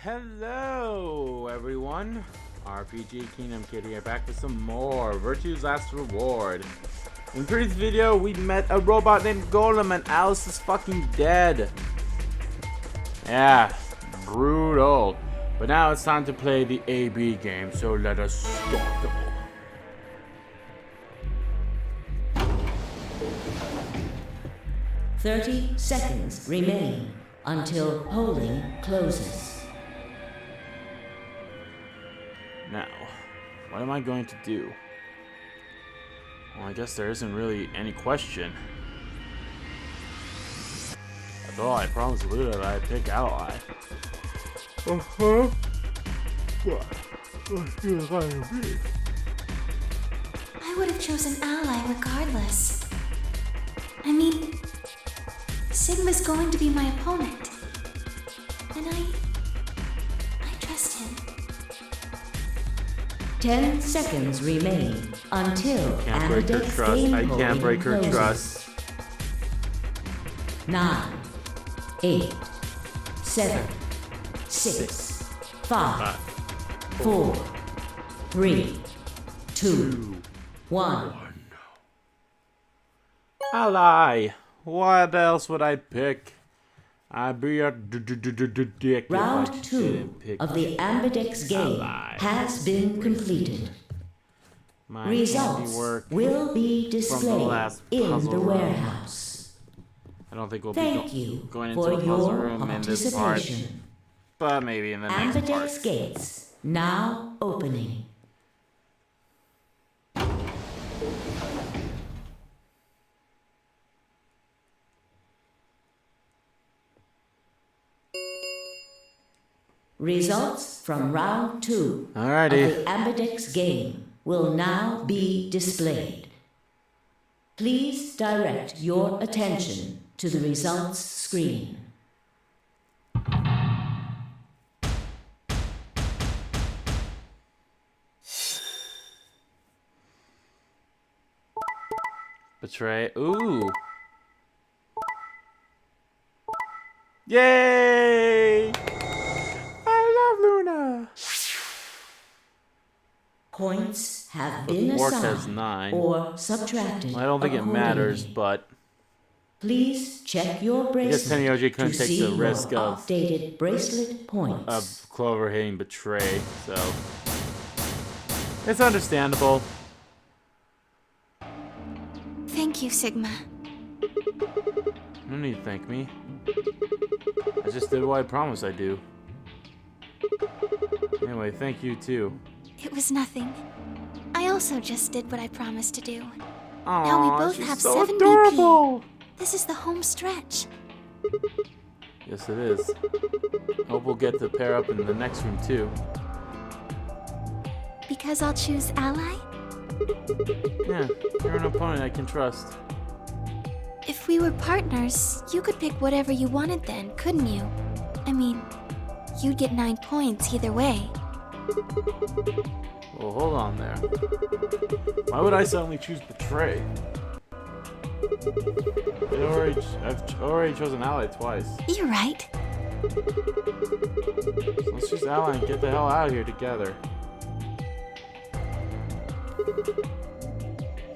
Hello everyone, RPG Kingdom Kid here, back with some more Virtue's Last Reward. In the previous video, we met a robot named Golem and Alice is fucking dead. Yeah, brutal. But now it's time to play the AB game, so let us start. 30 seconds remain until polling closes. Now, what am I going to do? Well, I guess there isn't really any question. After all, I promised Luna that I'd pick Ally. I would have chosen Ally regardless. I mean, Sigma's going to be my opponent. And I trust him. 10 seconds remain until Can't break her Amidex's trust. game I can't break her closes. trust. 9, 8, 7, 6, 5, 4, 3, 2, 1. Ally. What else would I pick? I'd be a dick. Round 2 of the Ambidex game has been completed. My Results handiwork will be from the displayed last in puzzle the room. warehouse. I don't think we'll Thank be you going into for a puzzle your room in this part, participation. but maybe in the next part. Ambidex gates now opening. Results from round 2 Alrighty. of the Ambidex game will now be displayed. Please direct your attention to the results screen. Betray. Ooh. Yay! I love Luna. Points have been Quark has assigned 9. or subtracted. Well, I don't think it matters, accordingly. but Please check your I guess bracelet Tenyoji to couldn't take see the your risk of updated bracelet points. Clover hitting Betray, so it's understandable. Thank you, Sigma. No need to thank me. I just did what I promised I'd do. Anyway, thank you too. It was nothing. I also just did what I promised to do. Aww, Now we both she's have so 7 adorable. BP. This is the home stretch. Yes, it is. Hope we'll get to pair up in the next room too. Because I'll choose Ally? Yeah, you're an opponent I can trust. If we were partners, you could pick whatever you wanted then, couldn't you? I mean, you'd get 9 points either way. Well, hold on there. Why would I suddenly choose Betray? I've already chosen Ally twice. You're right. So let's choose Ally and get the hell out of here together.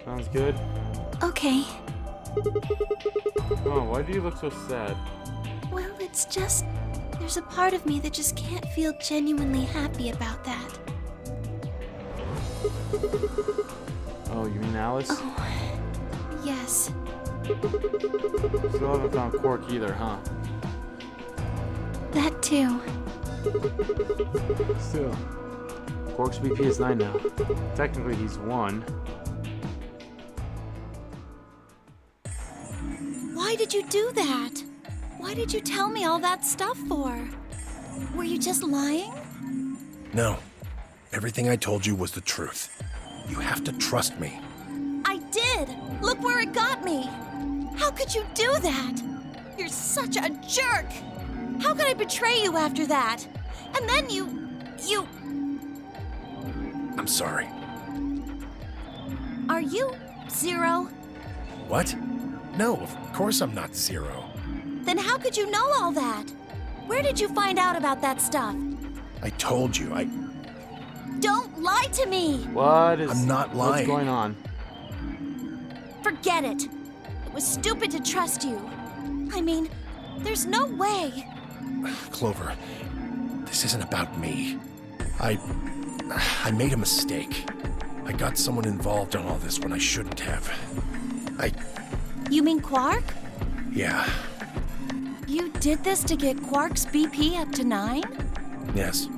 Sounds good. Okay. Oh, why do you look so sad? Well, it's just... there's a part of me that just can't feel genuinely happy about that. Oh, you mean Alice? Oh, yes. Still haven't found Quark either, huh? That too. Still. Quark's BP is 9 now. Technically, he's 1. Why did you do that? Why did you tell me all that stuff for? Were you just lying? No. Everything I told you was the truth. You have to trust me. I did! Look where it got me! How could you do that? You're such a jerk! How could I betray you after that? And then you... I'm sorry. Are you Zero? What? No, of course I'm not Zero. Then how could you know all that? Where did you find out about that stuff? I told you, Don't lie to me! I'm not lying. What's going on? Forget it. It was stupid to trust you. I mean, there's no way. Clover, this isn't about me. I made a mistake. I got someone involved in all this when I shouldn't have. You mean Quark? Yeah, You did this to get Quark's BP up to 9? yes,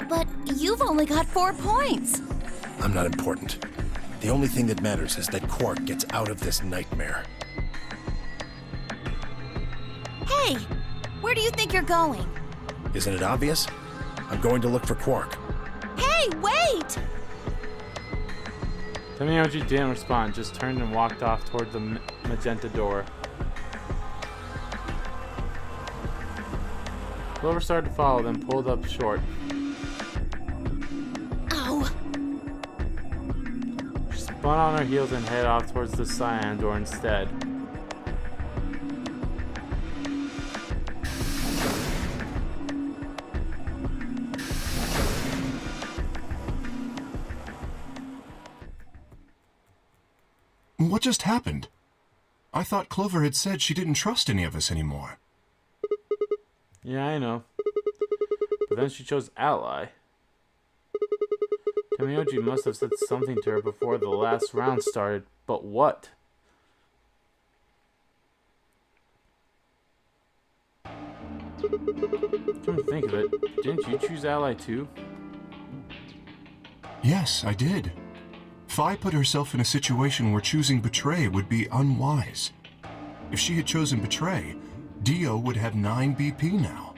But you've only got 4 points. I'm not important. The only thing that matters is that Quark gets out of this nightmare. Hey, where do you think you're going? Isn't it obvious? I'm going to look for Quark. Hey, wait! Tomoyoji didn't respond, just turned and walked off toward the magenta door. Clover started to follow, then pulled up short. Ow! She spun on her heels and headed off towards the cyan door instead. What just happened? I thought Clover had said she didn't trust any of us anymore. Yeah, I know. But then she chose ally. Tomoyoji must have said something to her before the last round started, but what? Come to think of it, didn't you choose ally too? Yes, I did. Fi put herself in a situation where choosing Betray would be unwise. If she had chosen Betray, Dio would have 9 BP now.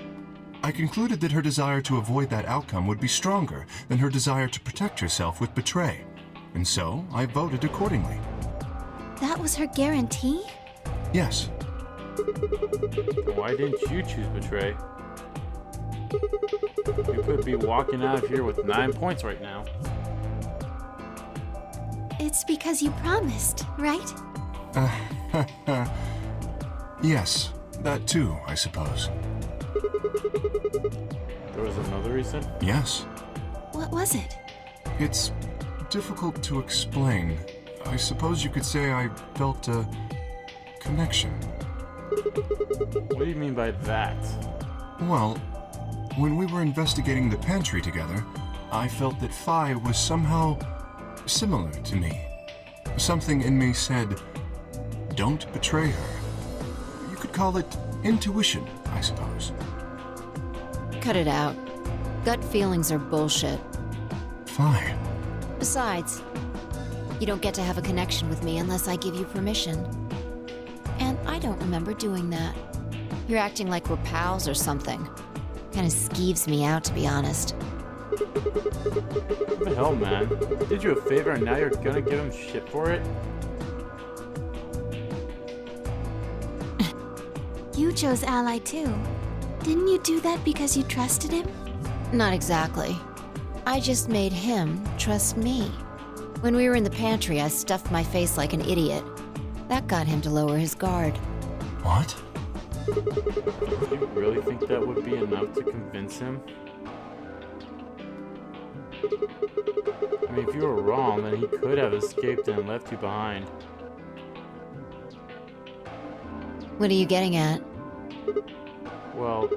I concluded that her desire to avoid that outcome would be stronger than her desire to protect herself with Betray, and so I voted accordingly. That was her guarantee? Yes. Why didn't you choose Betray? You could be walking out of here with 9 points right now. It's because you promised, right? Yes, that too, I suppose. There was another reason? Yes. What was it? It's difficult to explain. I suppose you could say I felt a connection. What do you mean by that? Well, when we were investigating the pantry together, I felt that Fi was somehow similar to me. Something in me said, don't betray her. You could call it intuition, I suppose. Cut it out. Gut feelings are bullshit. Fi. Besides, you don't get to have a connection with me unless I give you permission. And I don't remember doing that. You're acting like we're pals or something. Kinda skeeves me out, to be honest. What the hell, man? Did you a favor and now you're gonna give him shit for it? You chose ally too. Didn't you do that because you trusted him? Not exactly. I just made him trust me. When we were in the pantry, I stuffed my face like an idiot. That got him to lower his guard. What? Do you really think that would be enough to convince him? I mean, if you were wrong, then he could have escaped and left you behind. What are you getting at? Well,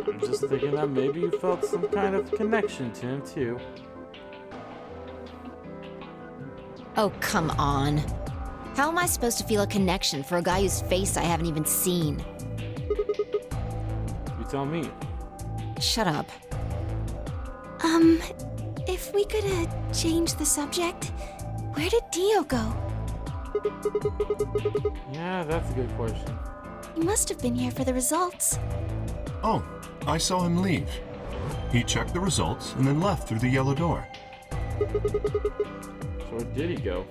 I'm just thinking that maybe you felt some kind of connection to him, too. Oh, come on. How am I supposed to feel a connection for a guy whose face I haven't even seen? You tell me. Shut up. If we could, change the subject, where did Dio go? Yeah, that's a good question. He must have been here for the results. Oh, I saw him leave. He checked the results and then left through the yellow door. So where did he go?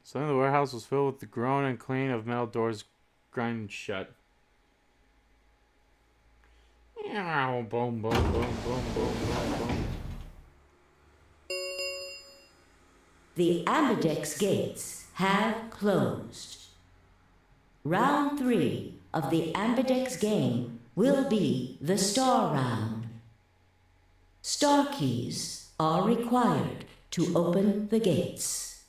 Suddenly the warehouse was filled with the groan and clang of metal doors grinding shut. Boom, boom, boom, boom, boom, boom, boom. The Ambidex gates have closed. Round 3 of the Ambidex game will be the Star Round. Star keys are required to open the gates.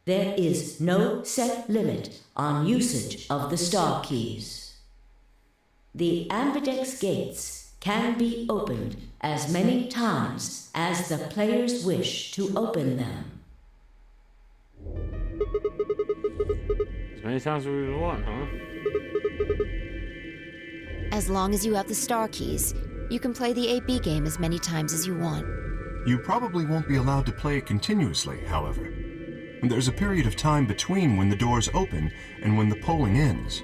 There is no set limit on usage of the star keys. The Ambidex gates can be opened as many times as the players wish to open them. As many times as we want, huh? As long as you have the star keys, you can play the 8B game as many times as you want. You probably won't be allowed to play it continuously, however. There's a period of time between when the doors open and when the polling ends.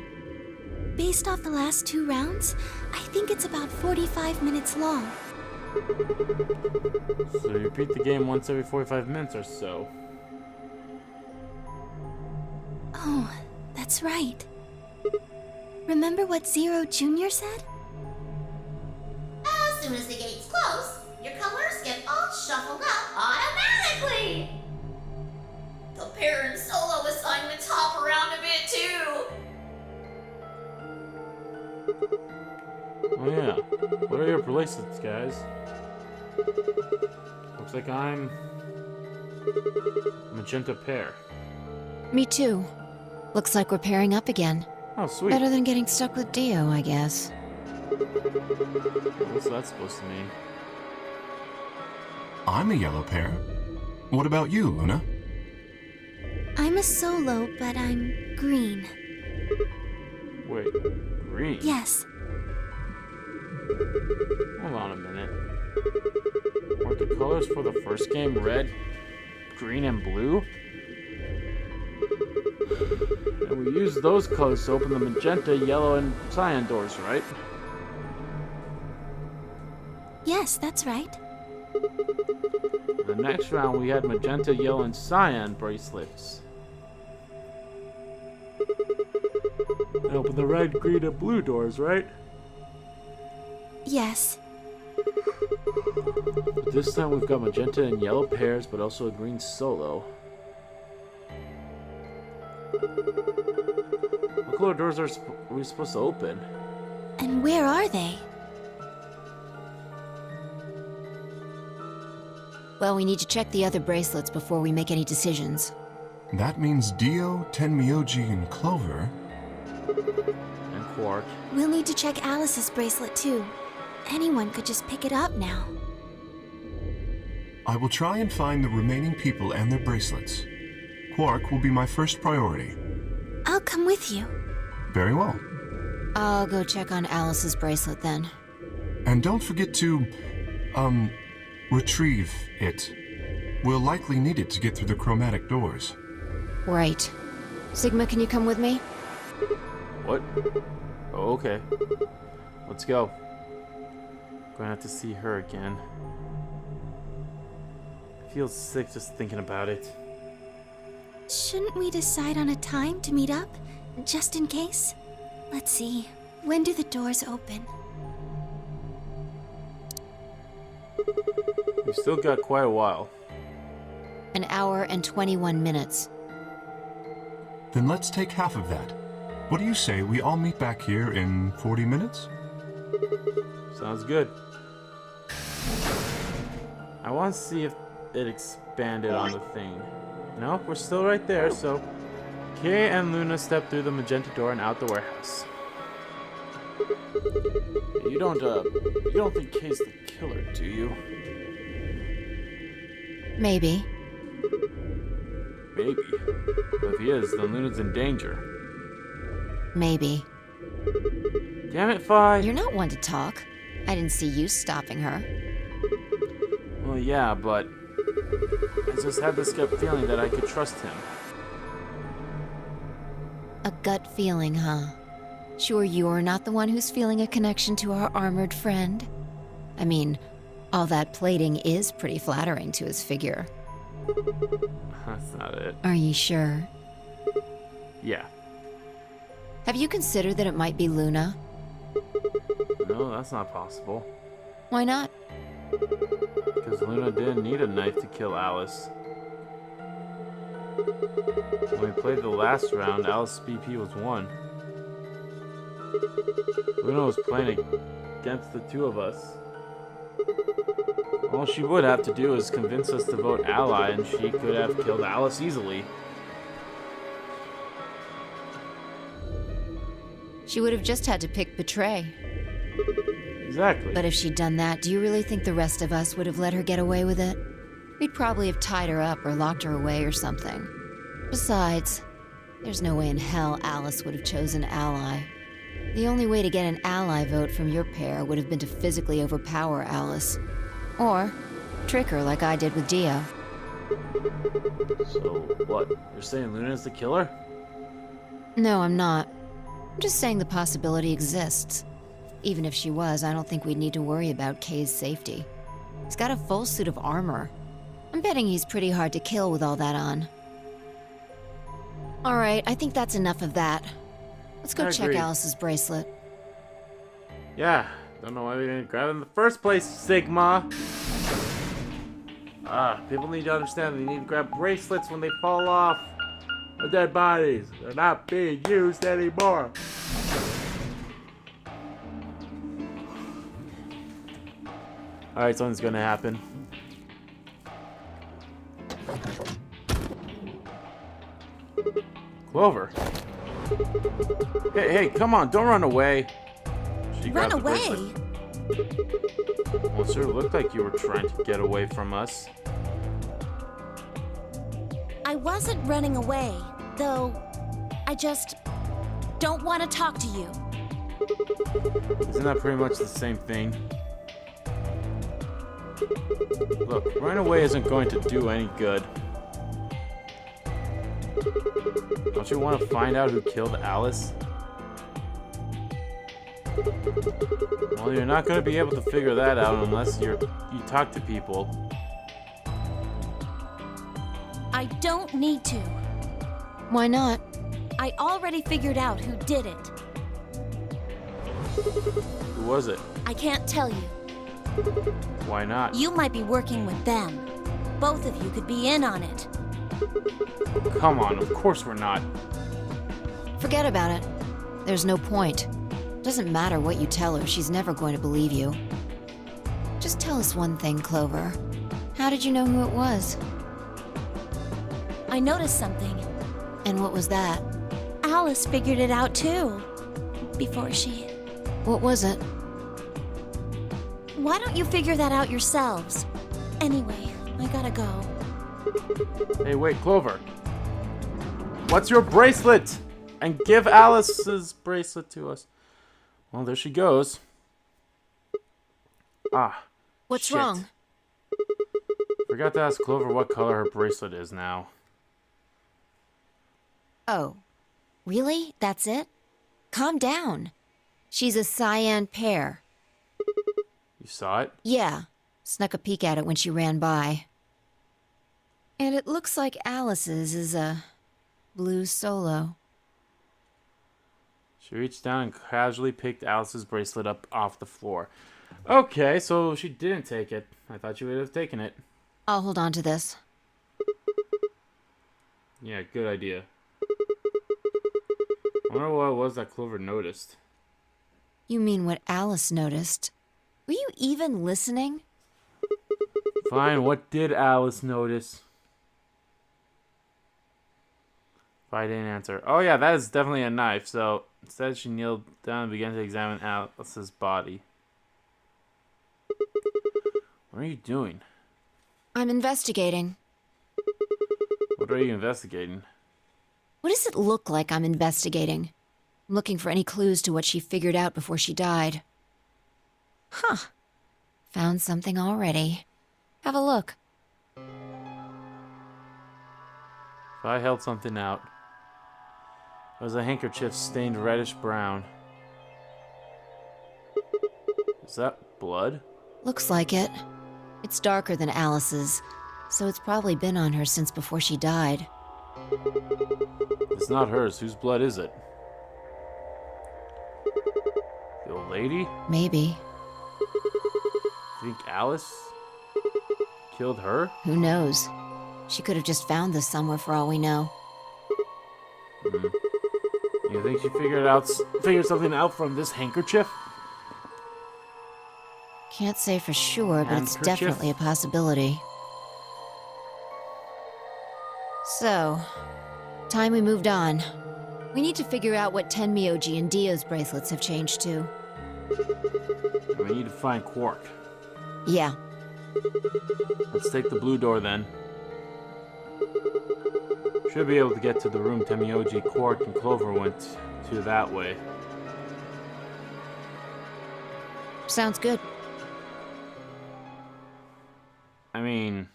Based off the last 2 rounds, I think it's about 45 minutes long. So you repeat the game once every 45 minutes or so. Oh, that's right. Remember what Zero Jr. said? As soon as the gates close, your colors get all shuffled up automatically. The pair and solo assignments hop around a bit too. Oh yeah. What are your bracelets, guys? Looks like I'm magenta pair. Me too. Looks like we're pairing up again. Oh, sweet. Better than getting stuck with Dio, I guess. What's that supposed to mean? I'm a yellow pair. What about you, Luna? I'm a solo, but I'm green. Wait, green? Yes. Hold on a minute. Weren't the colors for the first game red, green, and blue? And we used those colors to open the magenta, yellow, and cyan doors, right? Yes, that's right. The next round we had magenta, yellow, and cyan bracelets. And open the red, green, and blue doors, right? Yes. But this time we've got magenta and yellow pairs, but also a green solo. What color doors are we supposed to open? And where are they? Well, we need to check the other bracelets before we make any decisions. That means Dio, Tenmyoji, and Clover. And Quark. We'll need to check Alice's bracelet too. Anyone could just pick it up now. I will try and find the remaining people and their bracelets. Quark will be my first priority. I'll come with you. Very well. I'll go check on Alice's bracelet then. And don't forget to, retrieve it. We'll likely need it to get through the chromatic doors. Right. Sigma, can you come with me? What? Oh, okay. Let's go. Gonna have to see her again. I feel sick just thinking about it. Shouldn't we decide on a time to meet up, just in case? Let's see. When do the doors open? We've still got quite a while. An hour and 21 minutes. Then let's take half of that. What do you say we all meet back here in 40 minutes? Sounds good. I want to see if it expanded on the thing. Nope, we're still right there, so... Kay and Luna step through the magenta door and out the warehouse. You don't think Kay's the killer, do you? Maybe. Maybe. But if he is, then Luna's in danger. Maybe. Damn it, Fi! You're not one to talk. I didn't see you stopping her. Well, yeah, but... I just had this gut feeling that I could trust him. A gut feeling, huh? Sure you're not the one who's feeling a connection to our armored friend? I mean, all that plating is pretty flattering to his figure. That's not it. Are you sure? Yeah. Have you considered that it might be Luna? No, that's not possible. Why not? Because Luna didn't need a knife to kill Alice. When we played the last round, Alice's BP was 1. Luna was playing against the two of us. All she would have to do is convince us to vote ally, and she could have killed Alice easily. She would have just had to pick betray. Exactly. But if she'd done that, do you really think the rest of us would have let her get away with it? We'd probably have tied her up or locked her away or something. Besides, there's no way in hell Alice would have chosen ally. The only way to get an ally vote from your pair would have been to physically overpower Alice. Or trick her like I did with Dio. So, what? You're saying Luna's the killer? No, I'm not. I'm just saying the possibility exists. Even if she was, I don't think we'd need to worry about Kay's safety. He's got a full suit of armor. I'm betting he's pretty hard to kill with all that on. Alright, I think that's enough of that. Let's go check agree. Alice's bracelet. Yeah. Don't know why we didn't grab it in the first place, Sigma. People need to understand they need to grab bracelets when they fall off of dead bodies. They're not being used anymore. Alright, something's gonna happen. Clover. Hey, come on, don't run away. She Run grabbed the away? bracelet. Well, it sure looked like you were trying to get away from us. I wasn't running away, though I just don't want to talk to you. Isn't that pretty much the same thing? Look, running away isn't going to do any good. Don't you want to find out who killed Alice? Well, you're not going to be able to figure that out unless you talk to people. I don't need to. Why not? I already figured out who did it. Who was it? I can't tell you. Why not? You might be working with them. Both of you could be in on it. Come on, of course we're not. Forget about it. There's no point. Doesn't matter what you tell her, she's never going to believe you. Just tell us one thing, Clover. How did you know who it was? I noticed something. And what was that? Alice figured it out too. Before she... What was it? Why don't you figure that out yourselves? Anyway, I gotta go. Hey, wait, Clover. What's your bracelet? And give Alice's bracelet to us. Well, there she goes. What's shit. wrong? Forgot to ask Clover what color her bracelet is now. Oh. Really? That's it? Calm down. She's a cyan pear. You saw it? Yeah. Snuck a peek at it when she ran by. And it looks like Alice's is a blue solo. She reached down and casually picked Alice's bracelet up off the floor. Okay, so she didn't take it. I thought she would have taken it. I'll hold on to this. Yeah, good idea. I wonder what it was that Clover noticed. You mean what Alice noticed? Were you even listening? Fine, what did Alice notice? If I didn't answer. Oh yeah, that is definitely a knife. So instead she kneeled down and began to examine Alice's body. What are you doing? I'm investigating. What are you investigating? What does it look like I'm investigating? I'm looking for any clues to what she figured out before she died. Huh. Found something already. Have a look. If I held something out. It was a handkerchief stained reddish brown. Is that blood? Looks like it. It's darker than Alice's, so it's probably been on her since before she died. It's not hers. Whose blood is it? The old lady? Maybe. Think Alice killed her? Who knows? She could have just found this somewhere for all we know. You think she figured something out from this handkerchief? Can't say for sure, but it's Handkerchief? definitely a possibility. So, time we moved on. We need to figure out what Tenmyoji and Dio's bracelets have changed to. And we need to find Quark. Yeah. Let's take the blue door then. Should be able to get to the room Tenmyoji, Quark, and Clover went to that way. Sounds good. I mean...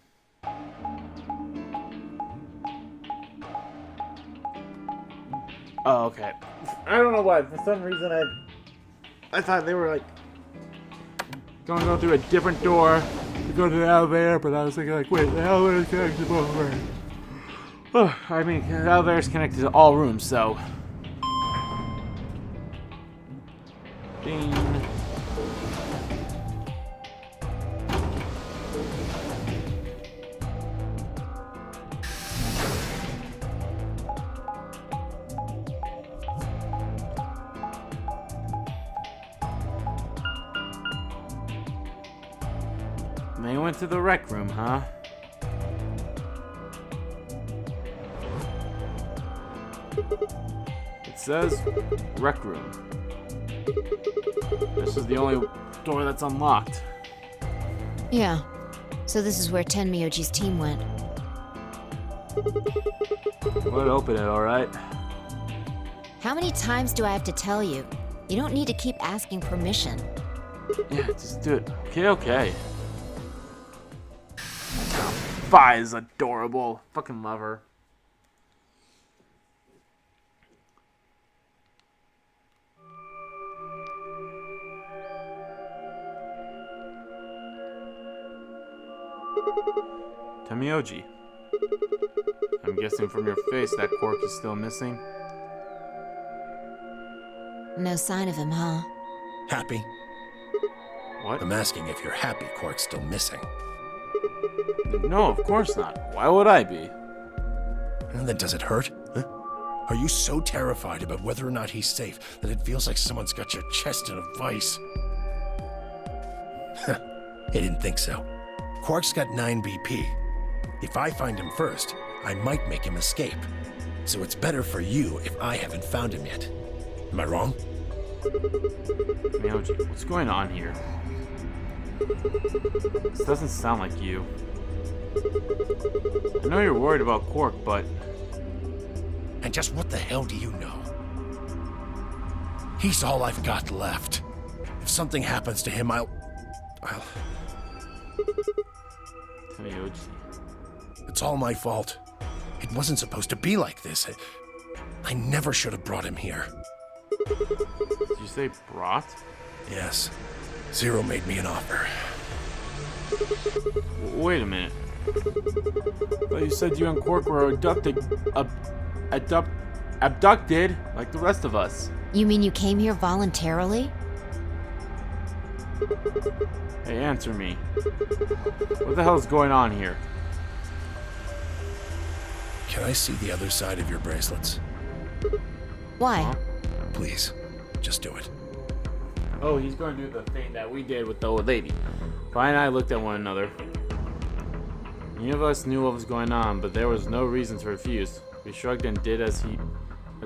Oh, okay. I don't know why. For some reason, I thought they were like going to go through a different door to go to the elevator, but I was thinking like, wait, the elevator's connected to both rooms. Oh, I mean, the elevator's connected to all rooms, so. Ding. They went to the rec room, huh? It says rec room. This is the only door that's unlocked. Yeah. So this is where Tenmyoji's team went. We'll open it, alright? How many times do I have to tell you? You don't need to keep asking permission. Yeah, just do it. Okay. Fi is adorable. Fucking love her. Tenmyoji. I'm guessing from your face that Quark is still missing. No sign of him, huh? Happy? What? I'm asking if you're happy Quark's still missing. No, of course not. Why would I be? And then does it hurt? Huh? Are you so terrified about whether or not he's safe that it feels like someone's got your chest in a vice? I didn't think so. Quark's got 9 BP. If I find him first, I might make him escape. So it's better for you if I haven't found him yet. Am I wrong? Tenmyoji, what's going on here? This doesn't sound like you. I know you're worried about Quark, but... And just what the hell do you know? He's all I've got left. If something happens to him, I'll... Tenmyoji. It's all my fault. It wasn't supposed to be like this. I never should have brought him here. Did you say brought? Yes. Zero made me an offer. Wait a minute. But you said you and Quark were abducted like the rest of us. You mean you came here voluntarily? Hey, answer me. What the hell is going on here? Can I see the other side of your bracelets? Why? Huh? Please, just do it. Oh, he's going to do the thing that we did with the old lady. Fi and I looked at one another. Neither of us knew what was going on, but there was no reason to refuse. We shrugged and did as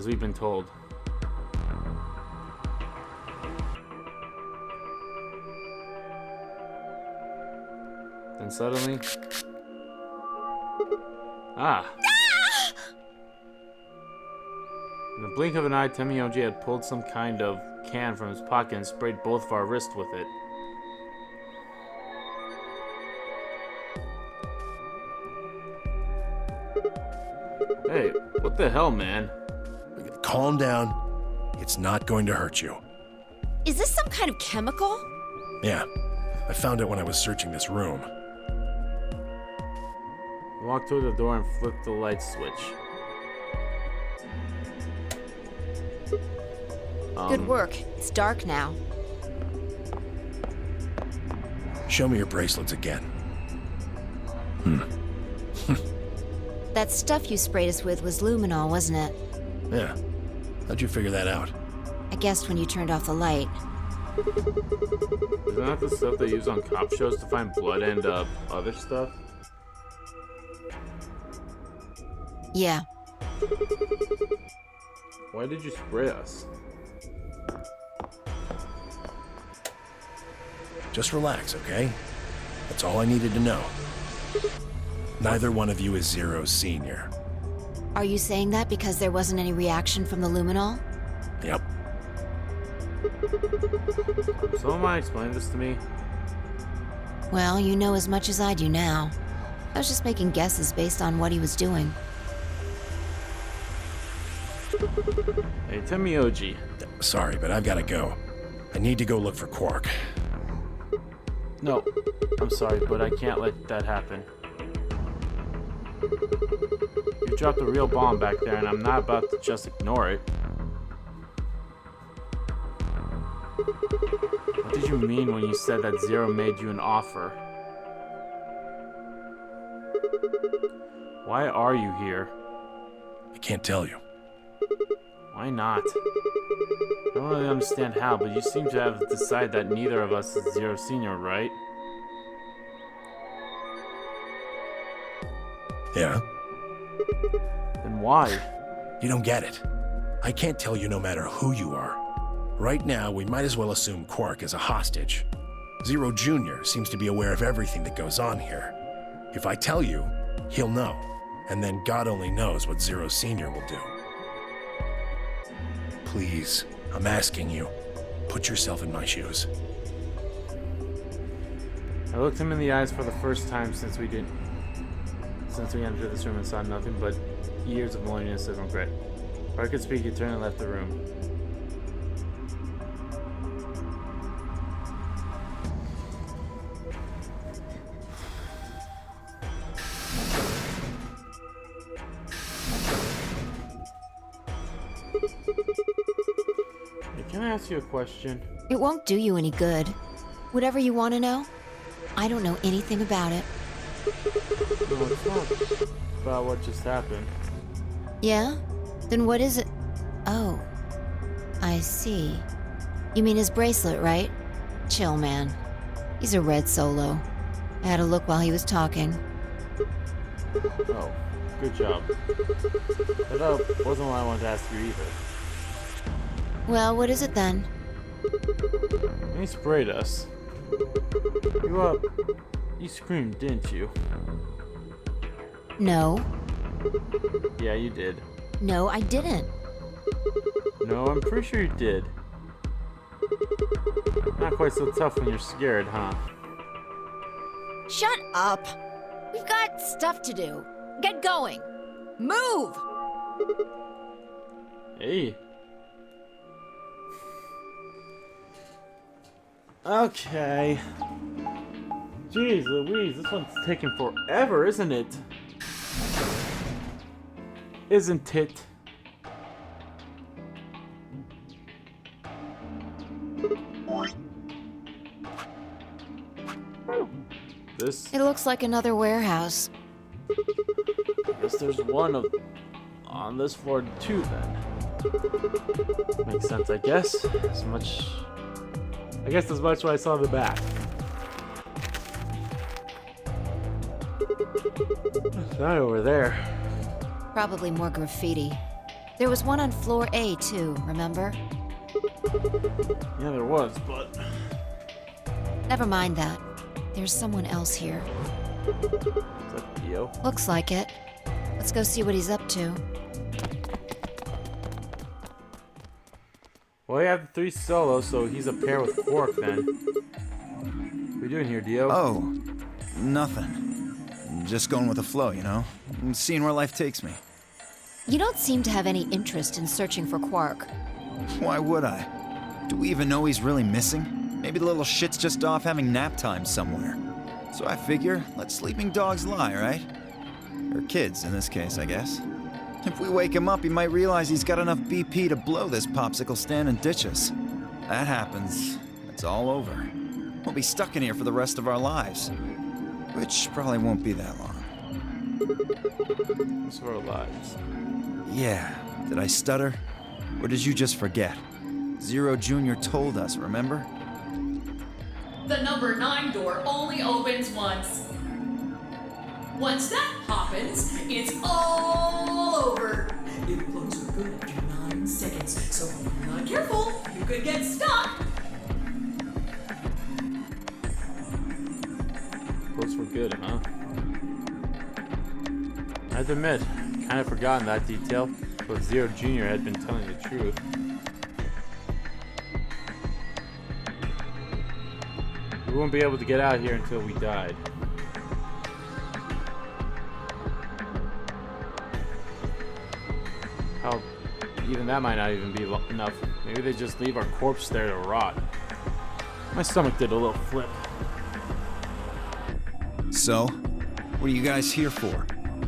we've been told. Then suddenly... Ah! In the blink of an eye, Tenmyoji had pulled some kind of can from his pocket and sprayed both of our wrists with it. Hey, what the hell, man? Calm down. It's not going to hurt you. Is this some kind of chemical? Yeah, I found it when I was searching this room. I walked toward the door and flipped the light switch. Good work. It's dark now. Show me your bracelets again. That stuff you sprayed us with was luminol, wasn't it? Yeah, How'd you figure that out? I guessed when you turned off the light. Isn't that the stuff they use on cop shows to find blood and other stuff? Yeah. Why did you spray us? Just relax, okay? That's all I needed to know. Neither one of you is Zero's senior. Are you saying that because there wasn't any reaction from the luminol? Yep. Someone might explain this to me. Well, you know as much as I do now. I was just making guesses based on what he was doing. Hey, tell me, OG. Sorry, but I've gotta go. I need to go look for Quark. No, I'm sorry, but I can't let that happen. You dropped a real bomb back there, and I'm not about to just ignore it. What did you mean when you said that Zero made you an offer? Why are you here? I can't tell you. Why not? I don't really understand how, but you seem to have decided that neither of us is Zero Senior, right? Yeah? Then why? You don't get it. I can't tell you no matter who you are. Right now, we might as well assume Quark is a hostage. Zero Jr. seems to be aware of everything that goes on here. If I tell you, he'll know. And then God only knows what Zero Sr. will do. Please, I'm asking you, put yourself in my shoes. I looked him in the eyes for the first time since we entered this room and saw nothing but years of loneliness and regret. Before I could speak, he turned and left the room. Hey, can I ask you a question? It won't do you any good. Whatever you want to know, I don't know anything about it. No, it's not about what just happened. Yeah? Then what is it? Oh. I see. You mean his bracelet, right? Chill, man. He's a red Solo. I had a look while he was talking. Oh, good job. That wasn't what I wanted to ask you either. Well, what is it then? He sprayed us. You screamed, didn't you? No. Yeah, you did. No, I didn't. No, I'm pretty sure you did. Not quite so tough when you're scared, huh? Shut up! We've got stuff to do. Get going! Move! Hey. Okay. Jeez Louise, this one's taking forever, isn't it? Isn't it? This? It looks like another warehouse. I guess there's one on this floor too then. Makes sense, I guess. As much what I saw in the back. Not over there. Probably more graffiti. There was one on floor A too, remember? Yeah, there was, but... Never mind that. There's someone else here. Is that Dio? Looks like it. Let's go see what he's up to. Well, we have 3 solos, so he's a pair with Quark then. What are you doing here, Dio? Oh, nothing. Just going with the flow, you know? And seeing where life takes me. You don't seem to have any interest in searching for Quark. Why would I? Do we even know he's really missing? Maybe the little shit's just off having nap time somewhere. So I figure, let sleeping dogs lie, right? Or kids, in this case, I guess. If we wake him up, he might realize he's got enough BP to blow this popsicle stand and ditch us. That happens, it's all over. We'll be stuck in here for the rest of our lives. Which probably won't be that long. Rest of our lives. Yeah, did I stutter? Or did you just forget? Zero Jr. told us, remember? The number 9 door only opens once. Once that happens, it's all over. It closes good after 9 seconds, so if you're not careful, you could get stuck. Close for good, huh? I have to admit, kind of forgotten that detail, but Zero Jr. had been telling the truth. We won't be able to get out here until we died. How, even that might not even be enough. Maybe they just leave our corpse there to rot. My stomach did a little flip. So, what are you guys here for?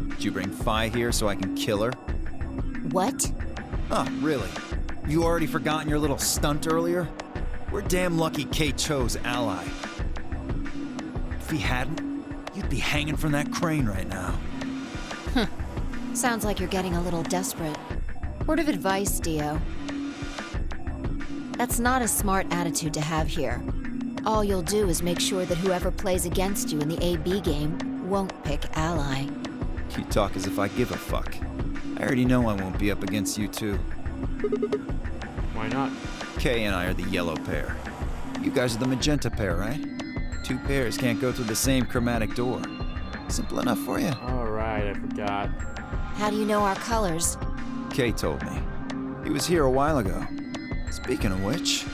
Did you bring Fi here so I can kill her? What? Oh, really? You already forgotten your little stunt earlier? We're damn lucky Kate chose ally. If he hadn't, you'd be hanging from that crane right now. Sounds like you're getting a little desperate. Word of advice, Dio. That's not a smart attitude to have here. All you'll do is make sure that whoever plays against you in the AB game won't pick ally. You talk as if I give a fuck. I already know I won't be up against you two. Why not? Kay and I are the yellow pair. You guys are the magenta pair, right? Two pairs can't go through the same chromatic door. Simple enough for you? Alright, I forgot. How do you know our colors? Kay told me. He was here a while ago. Speaking of which,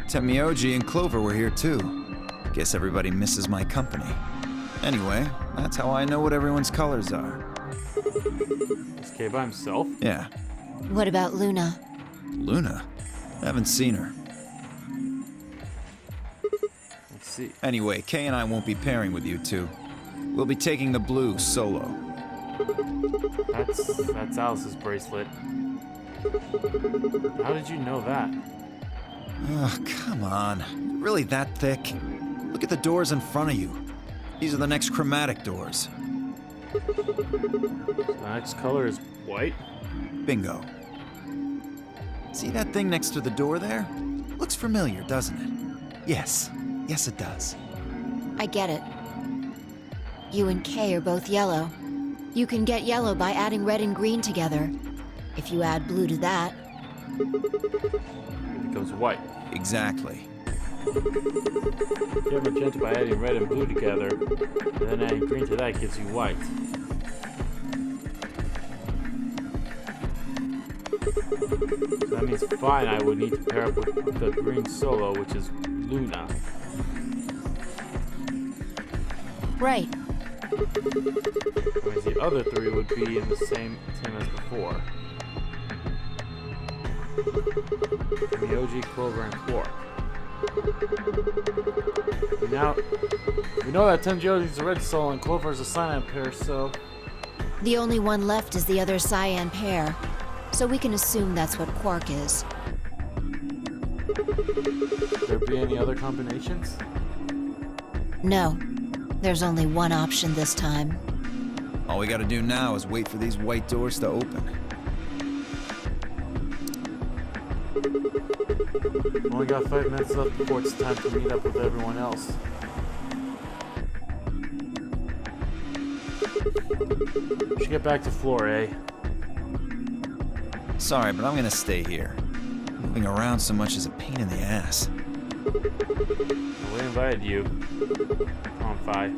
Temioji and Clover were here too. Guess everybody misses my company. Anyway, that's how I know what everyone's colors are. Is Kay by himself? Yeah. What about Luna? Luna? Haven't seen her. Let's see. Anyway, Kay and I won't be pairing with you two. We'll be taking the blue solo. That's Alice's bracelet. How did you know that? Oh, come on. Really that thick? Look at the doors in front of you. These are the next chromatic doors. The next color is white? Bingo. See that thing next to the door there? Looks familiar, doesn't it? Yes. Yes, it does. I get it. You and Kay are both yellow. You can get yellow by adding red and green together. If you add blue to that... It becomes white. Exactly. You have magenta by adding red and blue together, and then adding green to that gives you white. So that means fine, I would need to pair up with the green solo, which is Luna. Right. That means the other three would be in the same team as before. Myoji, Clover, and Quark. Now, we know that Tenjioji is a red soul and Clover is a cyan pair, so... The only one left is the other cyan pair, so we can assume that's what Quark is. Could there be any other combinations? No. There's only one option this time. All we gotta do now is wait for these white doors to open. We've only got 5 minutes left before it's time to meet up with everyone else. We should get back to floor A. Sorry, but I'm gonna stay here. Moving around so much is a pain in the ass. We invited you. Come on, Fi.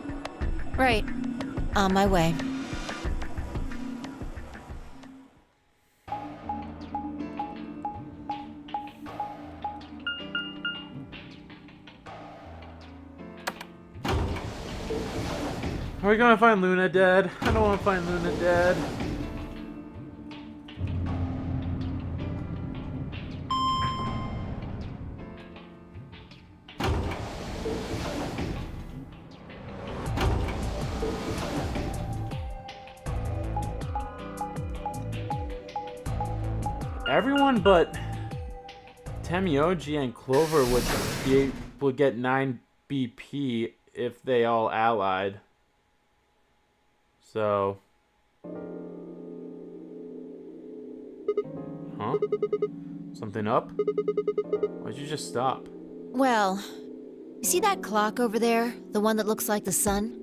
Right. On my way. Are we gonna find Luna dead? I don't wanna find Luna dead. Everyone but Temioji and Clover would get 9 BP if they all allied. So Huh? Something up? Why'd you just stop? Well, you see that clock over there? The one that looks like the sun?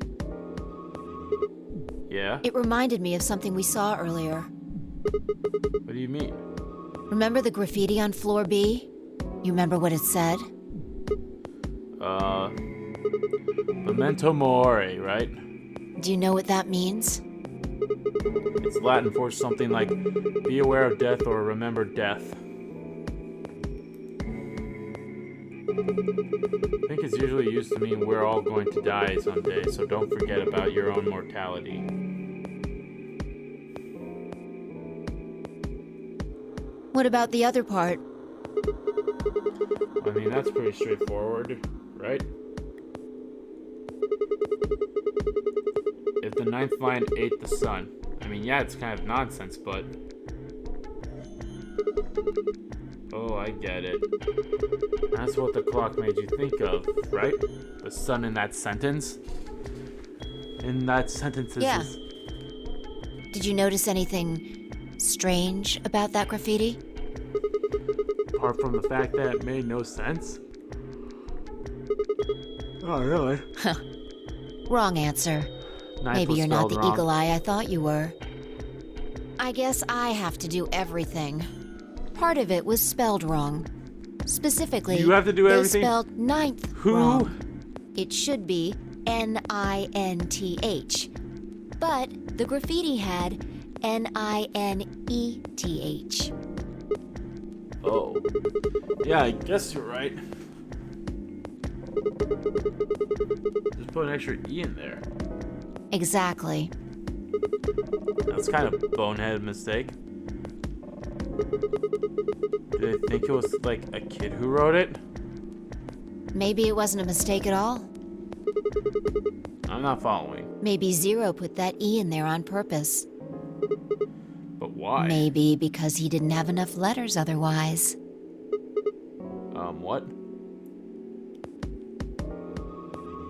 Yeah? It reminded me of something we saw earlier. What do you mean? Remember the graffiti on floor B? You remember what it said? Memento Mori, right? Do you know what that means? It's Latin for something like, be aware of death or remember death. I think it's usually used to mean we're all going to die someday, so don't forget about your own mortality. What about the other part? I mean, that's pretty straightforward, right? If the ninth line ate the sun. I mean, yeah, it's kind of nonsense, but... Oh, I get it. That's what the clock made you think of, right? The sun in that sentence? In that sentence is... Yeah. Did you notice anything strange about that graffiti? Apart from the fact that it made no sense? Oh, really? Wrong answer. Ninth Maybe was you're not spelled the wrong. eagle eye I thought you were. I guess I have to do everything. Part of it was spelled wrong. Specifically, You have to do everything? they spelled ninth Who? wrong. It should be Ninth. But the graffiti had Nineth. Oh. Yeah, I guess you're right. Just put an extra E in there. Exactly. That's kind of a boneheaded mistake. Do they think it was like a kid who wrote it? Maybe it wasn't a mistake at all. I'm not following. Maybe Zero put that E in there on purpose. But why? Maybe because he didn't have enough letters otherwise. What?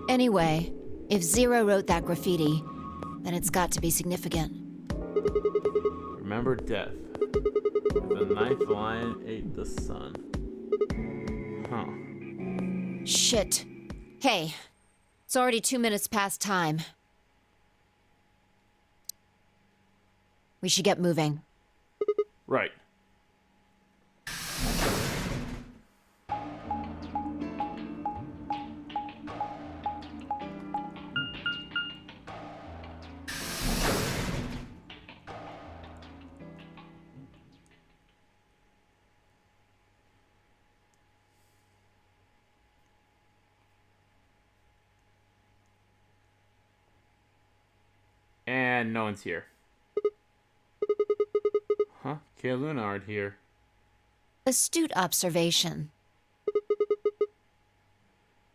Anyway, if Zero wrote that graffiti, then it's got to be significant. Remember death. The ninth lion ate the sun. Huh. Shit. Hey, it's already 2 minutes past time. We should get moving. Right. And no one's here. Huh? Kay and Luna aren't here. Astute observation.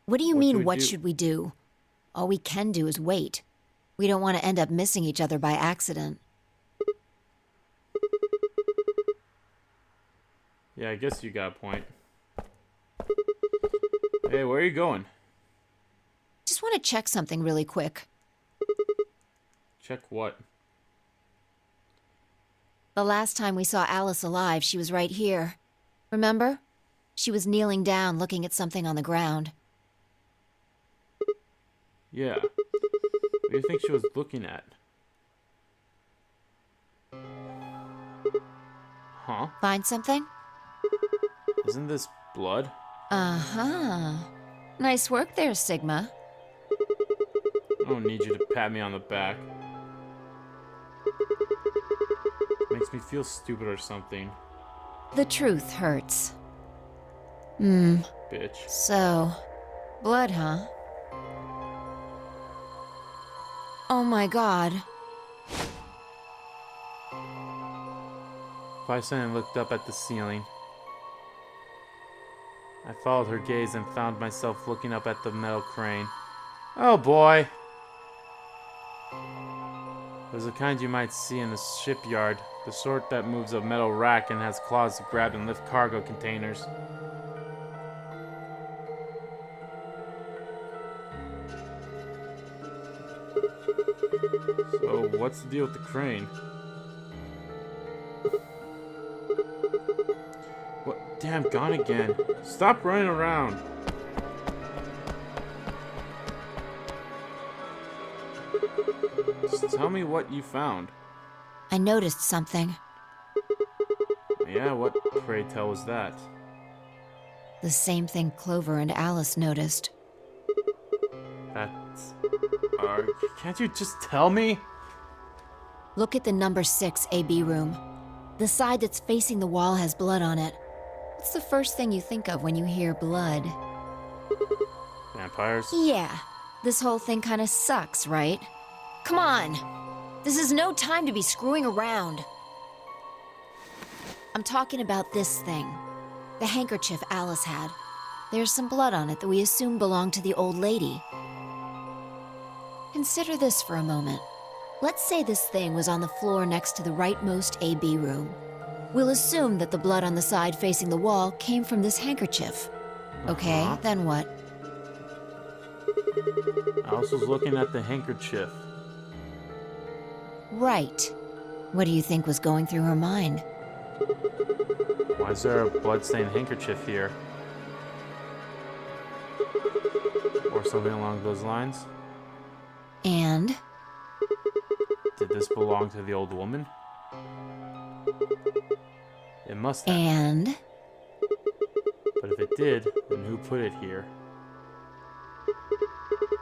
What do you What mean, should we what do? should we do? All we can do is wait. We don't want to end up missing each other by accident. Yeah, I guess you got a point. Hey, where are you going? Just want to check something really quick. Check what? The last time we saw Alice alive, she was right here. Remember? She was kneeling down looking at something on the ground. Yeah. What do you think she was looking at? Huh? Find something? Isn't this blood? Uh-huh. Nice work there, Sigma. I don't need you to pat me on the back. Makes me feel stupid or something. The truth hurts. Bitch. So, blood, huh? Oh my god. Vicent looked up at the ceiling. I followed her gaze and found myself looking up at the metal crane. Oh boy! It was the kind you might see in a shipyard, the sort that moves a metal rack and has claws to grab and lift cargo containers. So, what's the deal with the crane? What? Damn, gone again. Stop running around. Just tell me what you found. I noticed something. Yeah, what, pray tell, was that? The same thing Clover and Alice noticed. That's... can't you just tell me? Look at the number 6 AB room. The side that's facing the wall has blood on it. What's the first thing you think of when you hear blood? Vampires? Yeah. This whole thing kinda sucks, right? Come on! This is no time to be screwing around. I'm talking about this thing. The handkerchief Alice had. There's some blood on it that we assume belonged to the old lady. Consider this for a moment. Let's say this thing was on the floor next to the rightmost AB room. We'll assume that the blood on the side facing the wall came from this handkerchief. Okay, then what? Alice was looking at the handkerchief. Right. What do you think was going through her mind? Why is there a bloodstained handkerchief here? Or something along those lines? And? Did this belong to the old woman? It must have. And? But if it did, then who put it here?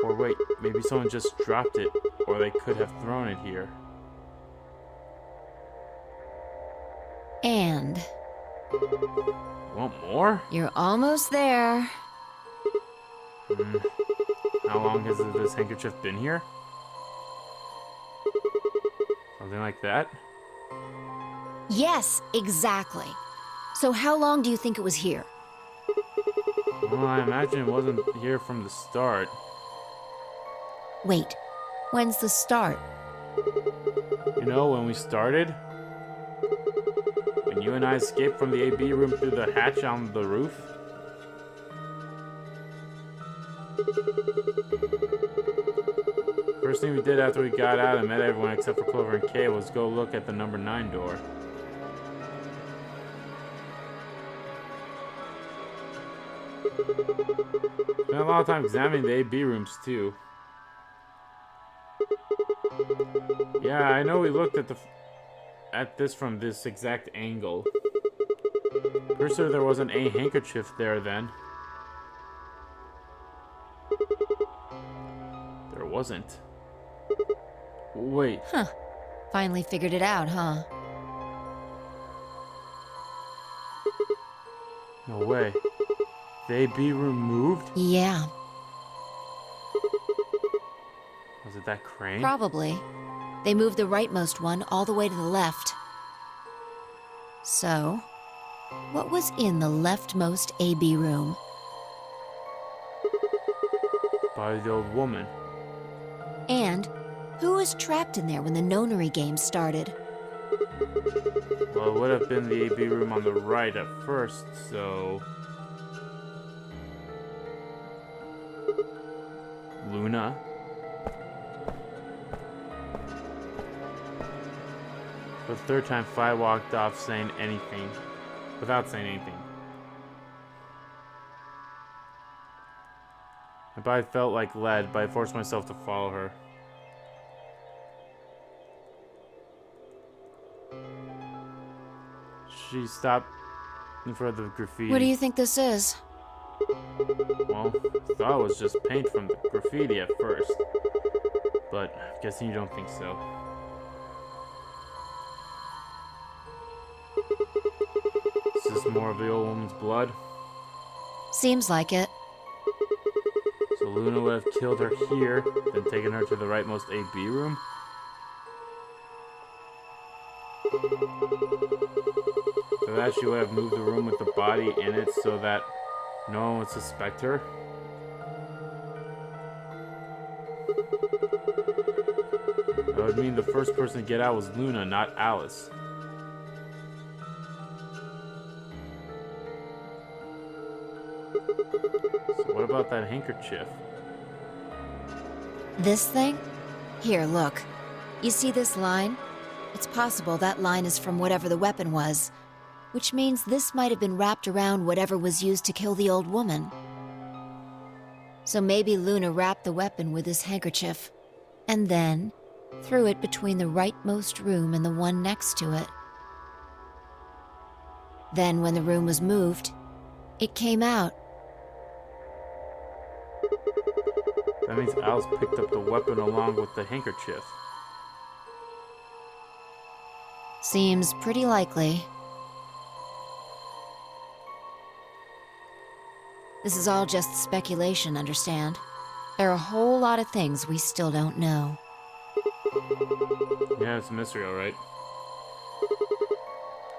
Or wait, maybe someone just dropped it, or they could have thrown it here. And? Want more? You're almost there. How long has this handkerchief been here? Something like that? Yes, exactly. So how long do you think it was here? Well, I imagine it wasn't here from the start. Wait, when's the start? You know, when we started? When you and I escaped from the AB room through the hatch on the roof? First thing we did after we got out and met everyone except for Clover and Kay was go look at the number 9 door. Spent a lot of time examining the AB rooms too. Yeah, I know we looked at this from this exact angle. Pretty sure there wasn't a handkerchief there then. There wasn't. Wait. Huh. Finally figured it out, huh? No way. The AB room moved? Yeah, Was it that crane? probably. They moved the rightmost one all the way to the left. So, what was in the leftmost AB room? By the old woman. And who was trapped in there when the Nonory Game started? Well, it would have been the AB room on the right at first, so... Luna? For the third time, Fi walked off saying anything. Without saying anything. My body felt like lead, but I forced myself to follow her. She stopped in front of the graffiti. What do you think this is? Well, I thought it was just paint from the graffiti at first. But I'm guessing you don't think so. Is this more of the old woman's blood? Seems like it. So Luna would have killed her here, then taken her to the rightmost AB room? For that, she would have moved the room with the body in it so that no one would suspect her? That would mean the first person to get out was Luna, not Alice. So what about that handkerchief? This thing? Here, look. You see this line? It's possible that line is from whatever the weapon was. which means this might have been wrapped around whatever was used to kill the old woman. So maybe Luna wrapped the weapon with his handkerchief, and then threw it between the rightmost room and the one next to it. Then when the room was moved, it came out. That means Alice picked up the weapon along with the handkerchief. Seems pretty likely. This is all just speculation, understand? There are a whole lot of things we still don't know. Yeah, it's a mystery, alright.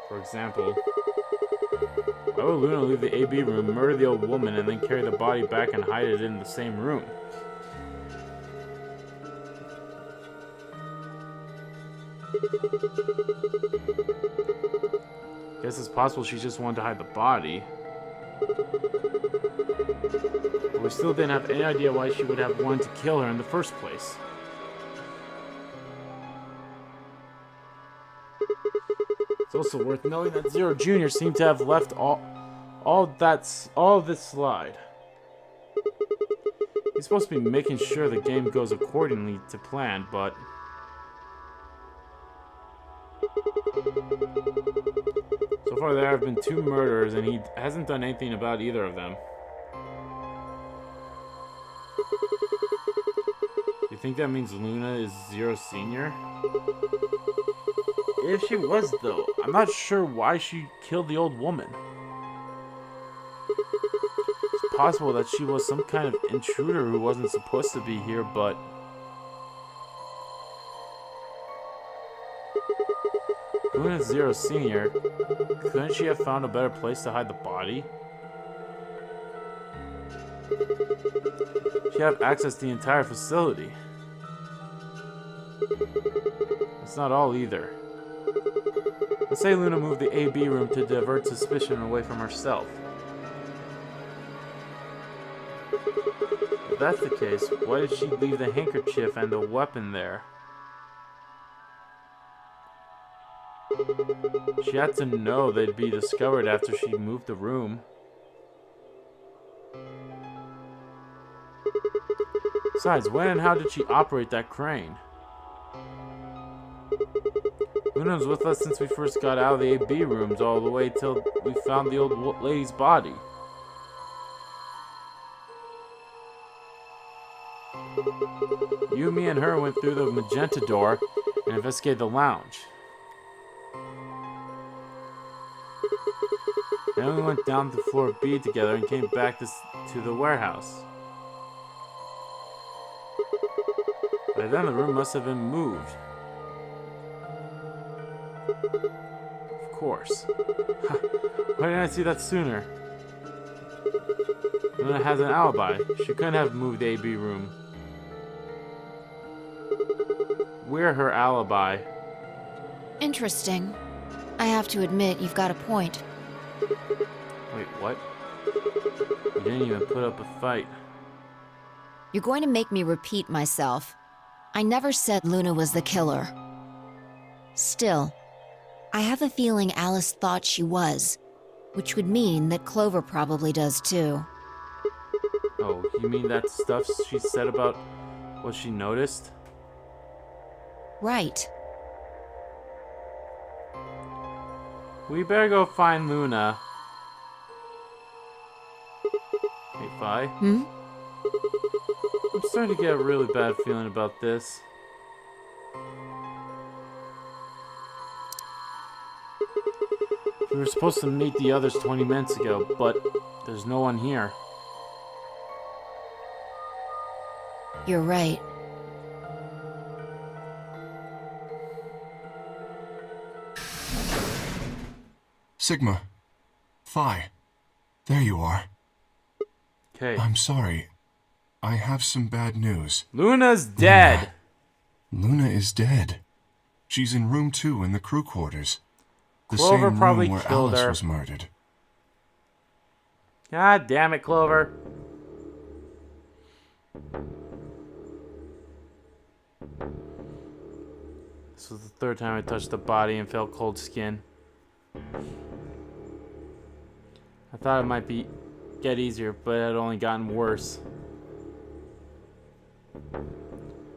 For example, why would Luna leave the AB room, murder the old woman, and then carry the body back and hide it in the same room? Guess it's possible she just wanted to hide the body. But we still didn't have any idea why she would have wanted to kill her in the first place. It's also worth noting that Zero Jr. seemed to have left all of this slide. He's supposed to be making sure the game goes accordingly to plan, but so far there have been 2 murders and he hasn't done anything about either of them. You think that means Luna is Zero Senior? If she was, though, I'm not sure why she killed the old woman. It's possible that she was some kind of intruder who wasn't supposed to be here, but Luna's Zero Senior. Couldn't she have found a better place to hide the body? She had access to the entire facility. That's not all either. Let's say Luna moved the AB room to divert suspicion away from herself. If that's the case, why did she leave the handkerchief and the weapon there? She had to know they'd be discovered after she moved the room. Besides, when and how did she operate that crane? Luna was with us since we first got out of the AB rooms all the way till we found the old lady's body. You, me, and her went through the magenta door and investigated the lounge. Then we went down to floor B together and came back to the warehouse. By then the room must have been moved. Of course. Why didn't I see that sooner? Luna has an alibi. She couldn't have moved the AB room. We're her alibi. Interesting. I have to admit, you've got a point. Wait, what? You didn't even put up a fight. You're going to make me repeat myself. I never said Luna was the killer. Still, I have a feeling Alice thought she was, which would mean that Clover probably does too. Oh, you mean that stuff she said about what she noticed? Right. We better go find Luna. Hey, Fi. Hmm? I'm starting to get a really bad feeling about this. We were supposed to meet the others 20 minutes ago, but there's no one here. You're right. Sigma. Phi. There you are. Okay. I'm sorry. I have some bad news. Luna's dead! Luna is dead. She's in room 2 in the crew quarters. The Clover same probably room where killed Alice her. was murdered. God damn it, Clover. This was the 3rd time I touched the body and felt cold skin. I thought it might get easier, but it had only gotten worse.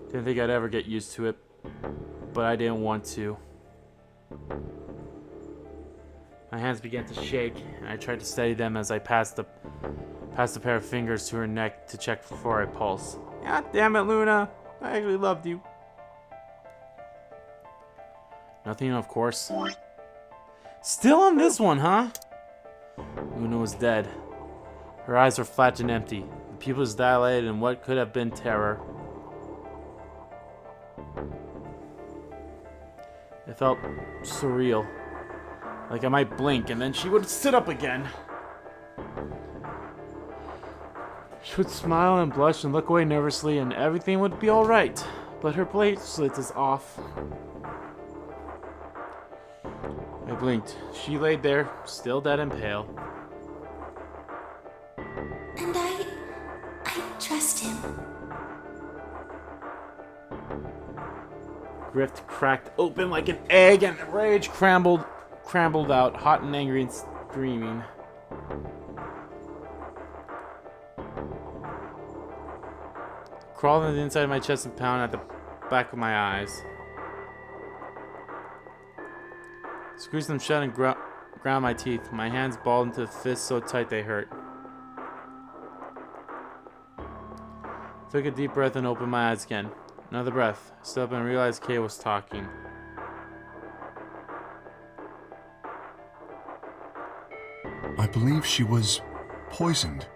Didn't think I'd ever get used to it, but I didn't want to. My hands began to shake, and I tried to steady them as I passed a pair of fingers to her neck to check for a pulse. God damn it, Luna! I actually loved you. Nothing, of course. Still on this one, huh? Luna was dead. Her eyes were flat and empty, the pupils dilated in what could have been terror. It felt surreal. Like I might blink and then she would sit up again. She would smile and blush and look away nervously and everything would be alright. But her bracelet is off. I blinked. She laid there, still dead and pale. And I trust him. Grift cracked open like an egg and rage crumbled out, hot and angry and screaming. Crawled into the inside of my chest and pounded at the back of my eyes. Squeezed them shut and ground my teeth. My hands balled into fists so tight they hurt. Took a deep breath and opened my eyes again. Another breath. Stood up and realized Kay was talking. I believe she was poisoned.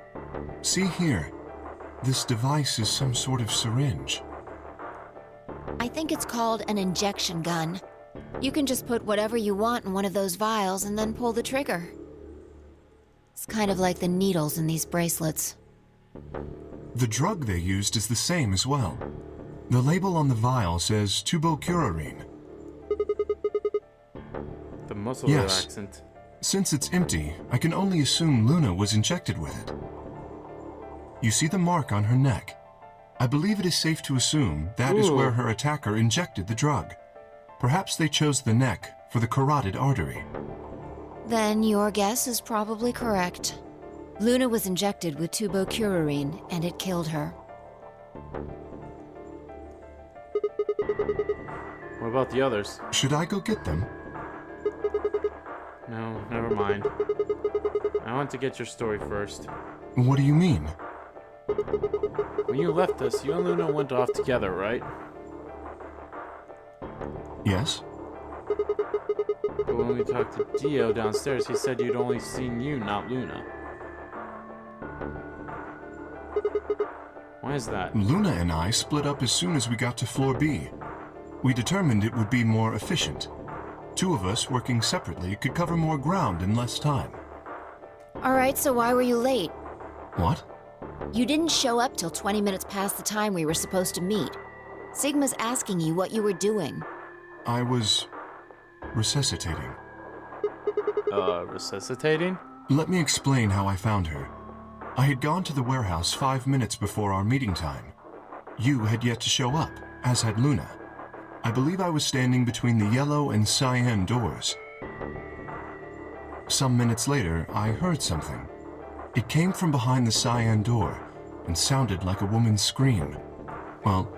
See here. This device is some sort of syringe. I think it's called an injection gun. You can just put whatever you want in one of those vials and then pull the trigger. It's kind of like the needles in these bracelets. The drug they used is the same as well. The label on the vial says tubocurarine. The muscle yes. relaxant. Since it's empty, I can only assume Luna was injected with it. You see the mark on her neck. I believe it is safe to assume that is where her attacker injected the drug. Perhaps they chose the neck for the carotid artery. Then your guess is probably correct. Luna was injected with tubocurarine, and it killed her. What about the others? Should I go get them? No, never mind. I want to get your story first. What do you mean? When you left us, you and Luna went off together, right? Yes. But when we talked to Dio downstairs, he said you'd only seen you, not Luna. Why is that? Luna and I split up as soon as we got to floor B. We determined it would be more efficient. Two of us working separately could cover more ground in less time. Alright, so why were you late? What? You didn't show up till 20 minutes past the time we were supposed to meet. Sigma's asking you what you were doing. I was resuscitating. Resuscitating? Let me explain how I found her. I had gone to the warehouse 5 minutes before our meeting time. You had yet to show up, as had Luna. I believe I was standing between the yellow and cyan doors. Some minutes later, I heard something. It came from behind the cyan door and sounded like a woman's scream. Well,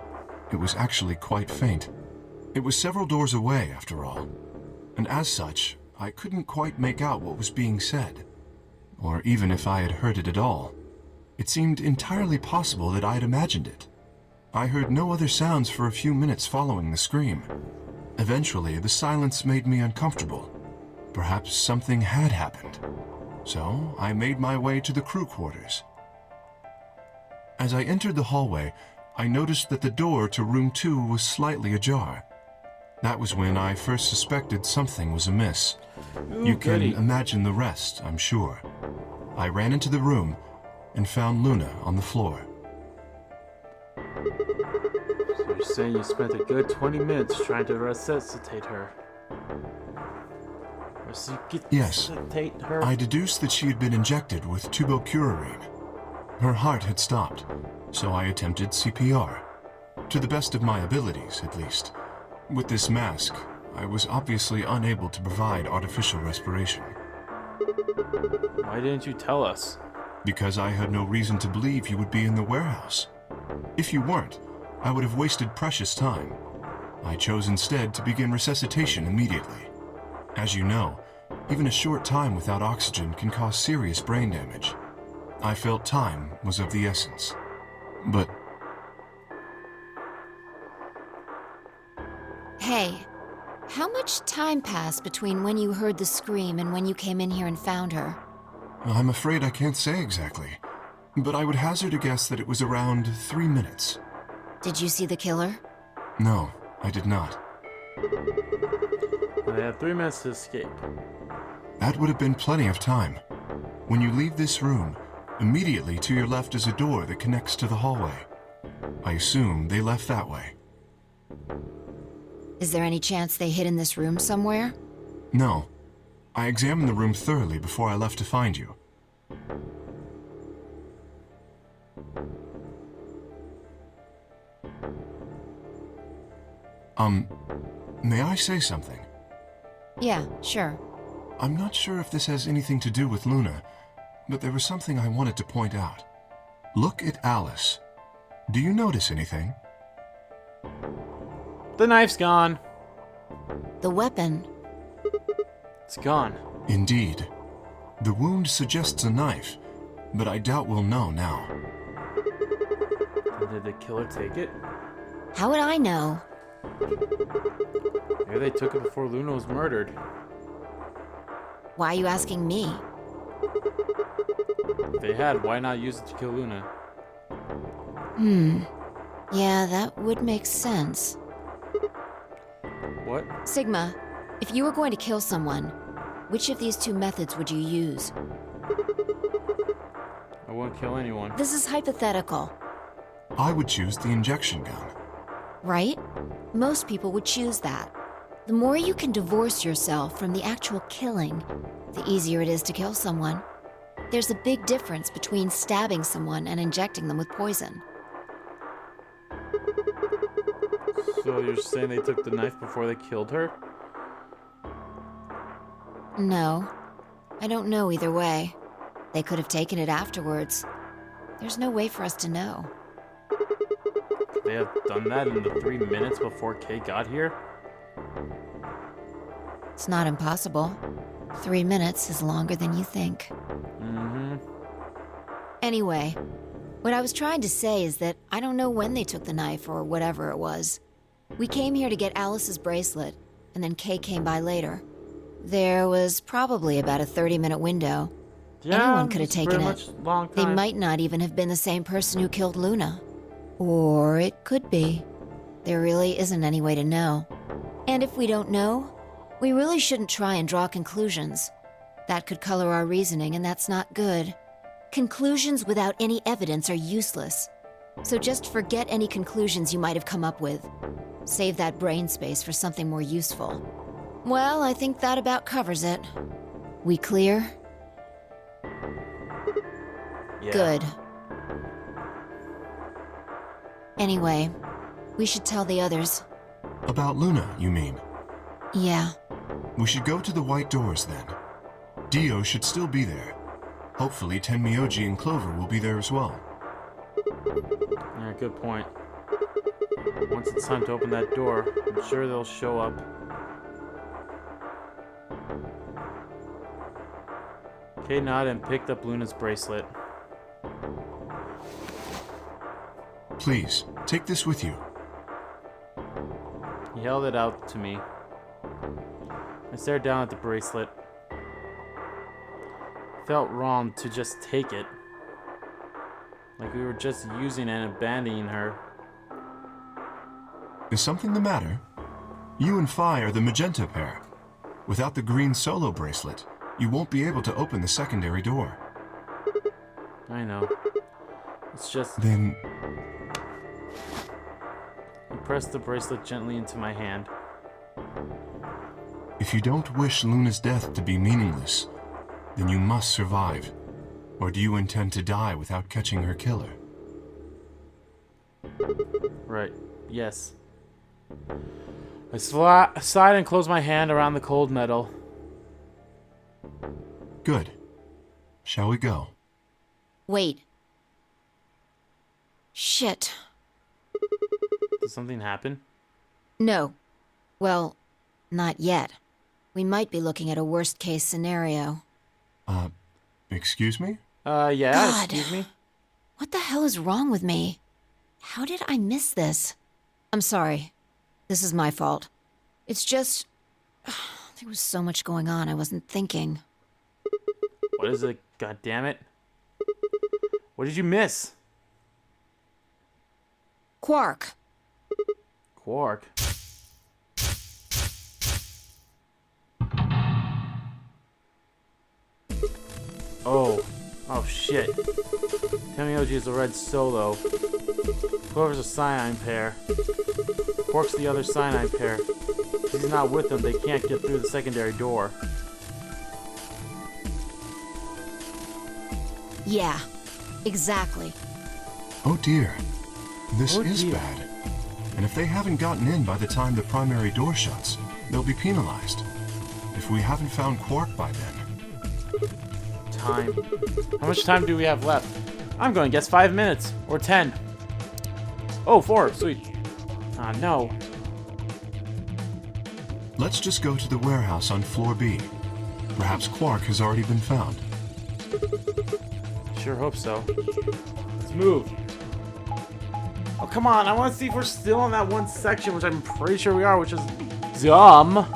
it was actually quite faint. It was several doors away, after all. And as such, I couldn't quite make out what was being said. Or even if I had heard it at all. It seemed entirely possible that I had imagined it. I heard no other sounds for a few minutes following the scream. Eventually, the silence made me uncomfortable. Perhaps something had happened. So, I made my way to the crew quarters. As I entered the hallway, I noticed that the door to room 2 was slightly ajar. That was when I first suspected something was amiss. You can imagine the rest, I'm sure. I ran into the room and found Luna on the floor. So you're saying you spent a good 20 minutes trying to resuscitate her? Yes, I deduced that she had been injected with tubocurarine. Her heart had stopped, so I attempted CPR. To the best of my abilities, at least. With this mask, I was obviously unable to provide artificial respiration. Why didn't you tell us? Because I had no reason to believe you would be in the warehouse. If you weren't, I would have wasted precious time. I chose instead to begin resuscitation immediately. As you know, even a short time without oxygen can cause serious brain damage. I felt time was of the essence. But... Hey, how much time passed between when you heard the scream and when you came in here and found her? I'm afraid I can't say exactly, but I would hazard a guess that it was around 3 minutes. Did you see the killer? No, I did not. I had 3 minutes to escape. That would have been plenty of time. When you leave this room, immediately to your left is a door that connects to the hallway. I assume they left that way. Is there any chance they hid in this room somewhere? No. I examined the room thoroughly before I left to find you. May I say something? Yeah, sure. I'm not sure if this has anything to do with Luna, but there was something I wanted to point out. Look at Alice. Do you notice anything? The knife's gone. The weapon. It's gone. Indeed. The wound suggests a knife, but I doubt we'll know now. Did the killer take it? How would I know? Maybe they took it before Luna was murdered. Why are you asking me? If they had, why not use it to kill Luna? Yeah, that would make sense. What? Sigma, if you were going to kill someone, which of these two methods would you use? I won't kill anyone. This is hypothetical, I would choose the injection gun. right? Most people would choose that. The more you can divorce yourself from the actual killing, the easier it is to kill someone. There's a big difference between stabbing someone and injecting them with poison. So you're saying they took the knife before they killed her? No. I don't know either way. They could have taken it afterwards. There's no way for us to know. Could they have done that in the 3 minutes before Kay got here? It's not impossible. 3 minutes is longer than you think. Anyway, what I was trying to say is that I don't know when they took the knife or whatever it was. We came here to get Alice's bracelet, and then Kay came by later. There was probably about a 30-minute window. Yeah, Anyone could have it's taken pretty it. much long They time. might not even have been the same person who killed Luna. Or it could be. There really isn't any way to know. And if we don't know, we really shouldn't try and draw conclusions. That could color our reasoning, and that's not good. Conclusions without any evidence are useless. So just forget any conclusions you might have come up with. Save that brain space for something more useful. Well, I think that about covers it. We clear? Yeah. Good. Anyway, we should tell the others. About Luna, you mean? Yeah. We should go to the white doors then. Dio should still be there. Hopefully Tenmyoji and Clover will be there as well. Yeah, good point. Once it's time to open that door, I'm sure they'll show up. Kay nodded and picked up Luna's bracelet. Please, take this with you. He held it out to me. I stared down at the bracelet. Felt wrong to just take it. Like we were just using and abandoning her. Is something the matter? You and Phi are the magenta pair. Without the green solo bracelet, you won't be able to open the secondary door. I know. It's just... Then, He pressed the bracelet gently into my hand. if you don't wish Luna's death to be meaningless, then you must survive. Or do you intend to die without catching her killer? Right. Yes. I sighed and closed my hand around the cold metal. Good. Shall we go? Wait. Shit. Did something happen? No. Well, not yet. We might be looking at a worst-case scenario. Excuse me? Yeah, God. excuse me? What the hell is wrong with me? How did I miss this? I'm sorry. This is my fault. It's just... there was so much going on, I wasn't thinking. What is it? God damn it. What did you miss? Quark. Quark. Oh. Oh shit. Temioji is a red solo. Clover's a cyanine pair. Quark's the other cyanine pair. If he's not with them, they can't get through the secondary door. Yeah, exactly. Oh dear. This Oh, is dear. bad. And if they haven't gotten in by the time the primary door shuts, they'll be penalized. If we haven't found Quark by then. Time. How much time do we have left? I'm going to guess 5 minutes. Or 10. Oh, 4. Sweet. Ah, no. Let's just go to the warehouse on floor B. Perhaps Quark has already been found. Sure hope so. Let's move. Oh, come on. I want to see if we're still in that one section, which I'm pretty sure we are, which is dumb.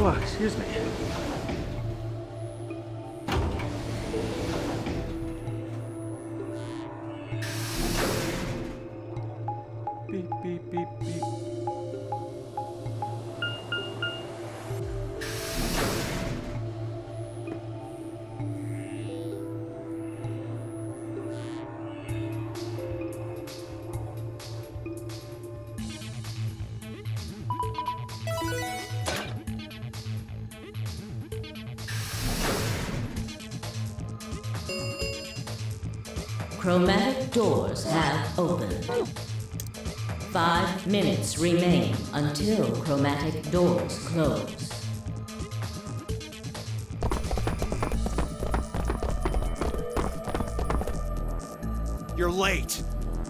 Oh, excuse me. Beep, beep, beep, beep. Chromatic doors have opened. 5 minutes remain until chromatic doors close. You're late.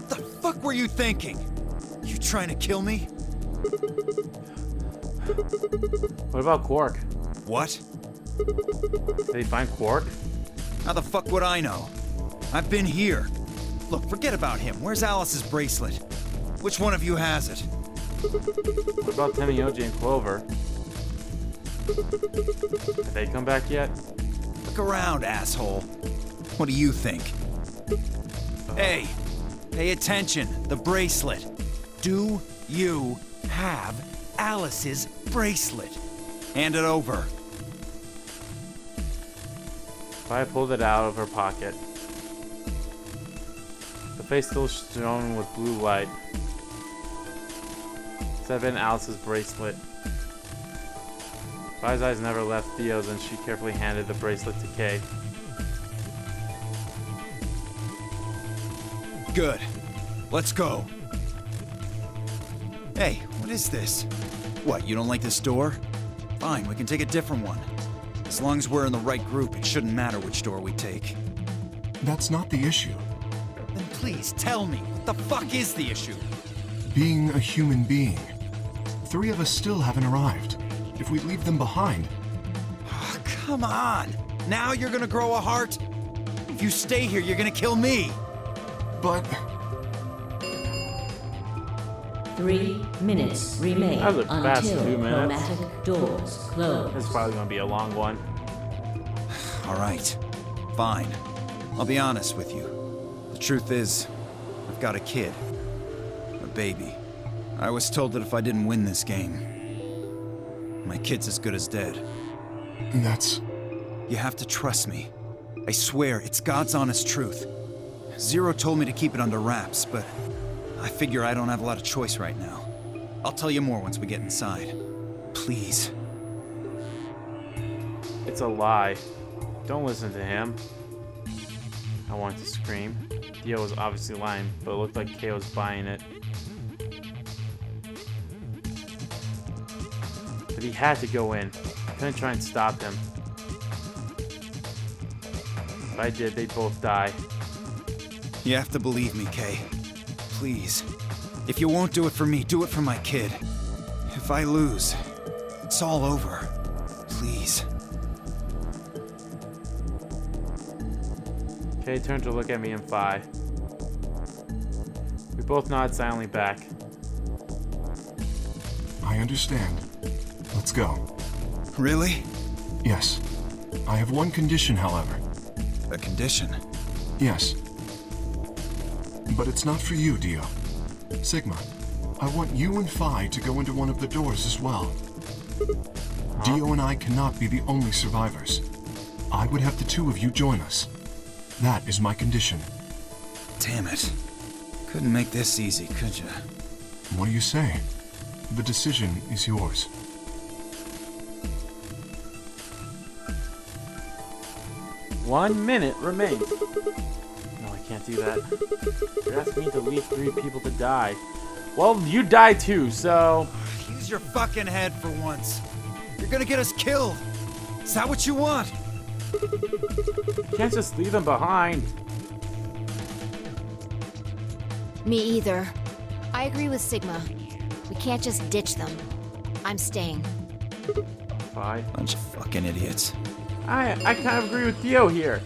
The fuck were you thinking? You trying to kill me? What about Quark? What? Did they find Quark? How the fuck would I know? I've been here. Look, forget about him. Where's Alice's bracelet? Which one of you has it? What about Temioji and Clover? Have they come back yet? Look around, asshole. What do you think? Hey, pay attention. The bracelet. Do you have Alice's bracelet? Hand it over. I pulled it out of her pocket. The face still shone with blue light. This had been Alice's bracelet. Fi's eyes never left Theo's, and she carefully handed the bracelet to Kay. Good. Let's go. Hey, what is this? What, you don't like this door? Fine, we can take a different one. As long as we're in the right group, it shouldn't matter which door we take. That's not the issue. Then please tell me, what the fuck is the issue? Being a human being. 3 of us still haven't arrived. If we leave them behind... Oh, come on! Now you're gonna grow a heart? If you stay here, you're gonna kill me! But... 3 minutes remain That was a fast until 2 minutes. chromatic doors close. This is probably going to be a long one. Alright. Fine. I'll be honest with you. The truth is, I've got a kid. A baby. I was told that if I didn't win this game, my kid's as good as dead. That's... You have to trust me. I swear, it's God's honest truth. Zero told me to keep it under wraps, but I figure I don't have a lot of choice right now. I'll tell you more once we get inside. Please. It's a lie. Don't listen to him. I wanted to scream. Dio was obviously lying, but it looked like Kay was buying it. But he had to go in. I couldn't try and stop him. If I did, they'd both die. You have to believe me, Kay. Please. If you won't do it for me, do it for my kid. If I lose, it's all over. Please. Kay turned to look at me and Phi. We both nodded silently back. I understand. Let's go. Really? Yes. I have one condition, however. A condition? Yes. But it's not for you, Dio. Sigma, I want you and Phi to go into one of the doors as well. Dio and I cannot be the only survivors. I would have the two of you join us. That is my condition. Damn it. Couldn't make this easy, could you? What do you say? The decision is yours. One minute remains. No, I can't do that. You're asking me to leave 3 people to die. Well, you die too, so... Use your fucking head for once. You're gonna get us killed. Is that what you want? You can't just leave them behind. Me either. I agree with Sigma. We can't just ditch them. I'm staying. Phi. Bunch of fucking idiots. I kind of agree with Dio here.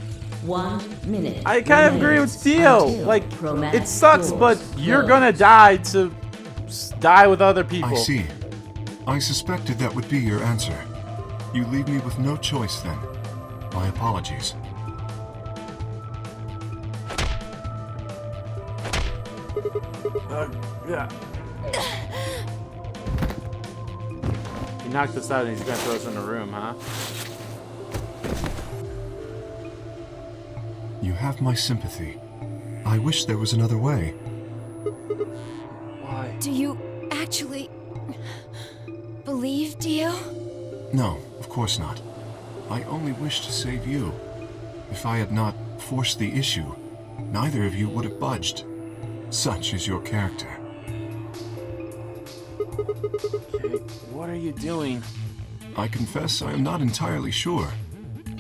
1 minute. I kind of agree with Dio. Until Like, chromatic it sucks, doors but you're close. gonna die to die with other people. I see. I suspected that would be your answer. You leave me with no choice then. My apologies. Yeah. He knocked us out and he's gonna throw us in a room, huh? You have my sympathy. I wish there was another way. Why? Do you actually believe, Dio? No, of course not. I only wish to save you. If I had not forced the issue, neither of you would have budged. Such is your character. Okay, what are you doing? I confess I am not entirely sure.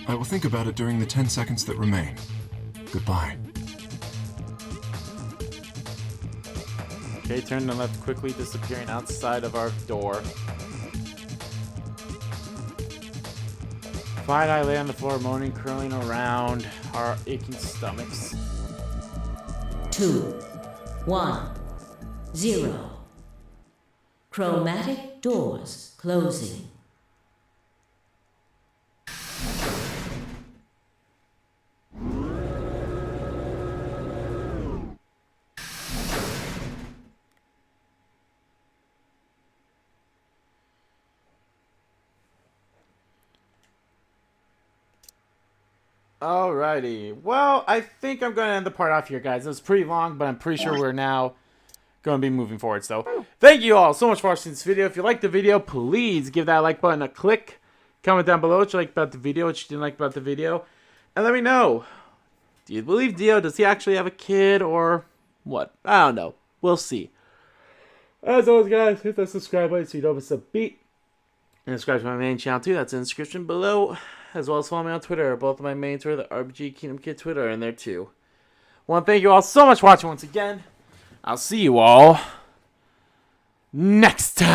I will think about it during the 10 seconds that remain. Goodbye. Kay turned and left quickly, disappearing outside of our door. Phi and I lay on the floor, moaning, curling around our aching stomachs. 2, 1, 0. Chromatic doors closing. Alrighty. Well, I think I'm going to end the part off here, guys. It was pretty long, but I'm pretty sure we're now going to be moving forward. So, thank you all so much for watching this video. If you liked the video, please give that like button a click. Comment down below what you liked about the video, what you didn't like about the video. And let me know. Do you believe Dio? Does he actually have a kid or what? I don't know. We'll see. As always, guys, hit that subscribe button so you don't miss a beat. And subscribe to my main channel too. That's in the description below. As well as follow me on Twitter. Both of my main Twitter, the RBG Kingdom Kid Twitter, are in there too. I want to thank you all so much for watching once again. I'll see you all next time.